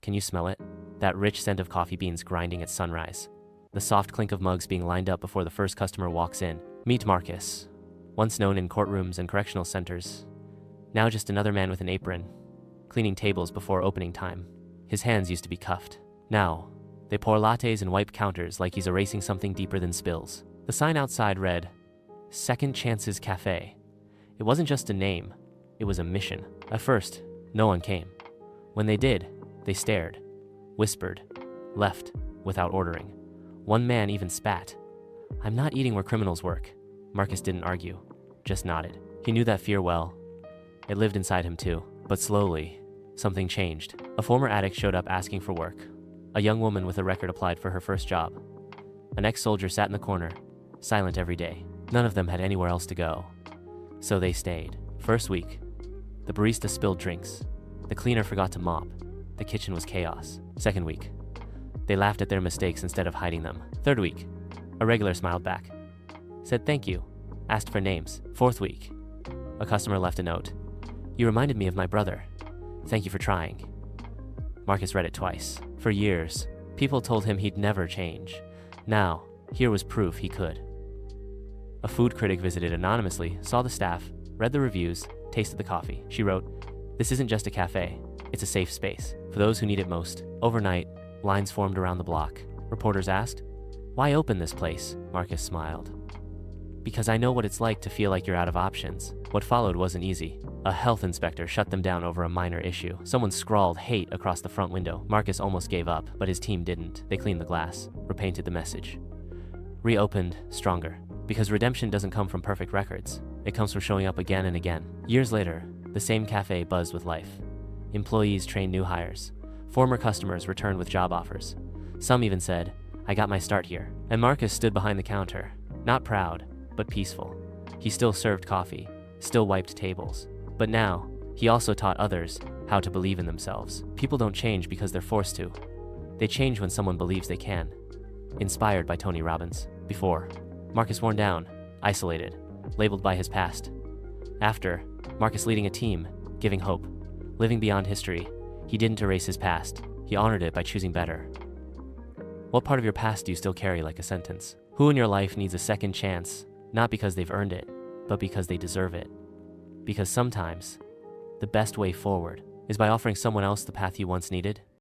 Can you smell it? That rich scent of coffee beans grinding at sunrise. The soft clink of mugs being lined up before the first customer walks in. Meet Marcus, once known in courtrooms and correctional centers. Now just another man with an apron, cleaning tables before opening time. His hands used to be cuffed. Now, they pour lattes and wipe counters like he's erasing something deeper than spills. The sign outside read, Second Chances Café. It wasn't just a name, it was a mission. At first, no one came. When they did, they stared, whispered, left without ordering. One man even spat. I'm not eating where criminals work. Marcus didn't argue, just nodded. He knew that fear well. It lived inside him too. But slowly, something changed. A former addict showed up asking for work. A young woman with a record applied for her first job. An ex-soldier sat in the corner, silent every day. None of them had anywhere else to go. So they stayed. First week, the barista spilled drinks. The cleaner forgot to mop. The kitchen was chaos. Second week, they laughed at their mistakes instead of hiding them. Third week, a regular smiled back, said thank you, asked for names. Fourth week, a customer left a note. You reminded me of my brother. Thank you for trying. Marcus read it twice. For years, people told him he'd never change. Now, here was proof he could. A food critic visited anonymously, saw the staff, read the reviews, tasted the coffee. She wrote, This isn't just a cafe, it's a safe space for those who need it most. Overnight, lines formed around the block. Reporters asked, Why open this place? Marcus smiled. Because I know what it's like to feel like you're out of options. What followed wasn't easy. A health inspector shut them down over a minor issue. Someone scrawled hate across the front window. Marcus almost gave up, but his team didn't. They cleaned the glass, repainted the message. Reopened, stronger. Because redemption doesn't come from perfect records. It comes from showing up again and again. Years later, the same cafe buzzed with life. Employees trained new hires. Former customers returned with job offers. Some even said, I got my start here. And Marcus stood behind the counter, not proud, but peaceful. He still served coffee, still wiped tables. But now, he also taught others how to believe in themselves. People don't change because they're forced to. They change when someone believes they can. Inspired by Tony Robbins. Before, Marcus worn down, isolated, labeled by his past. After, Marcus leading a team, giving hope, living beyond history. He didn't erase his past. He honored it by choosing better. What part of your past do you still carry like a sentence? Who in your life needs a second chance, not because they've earned it, but because they deserve it? Because sometimes, the best way forward is by offering someone else the path you once needed.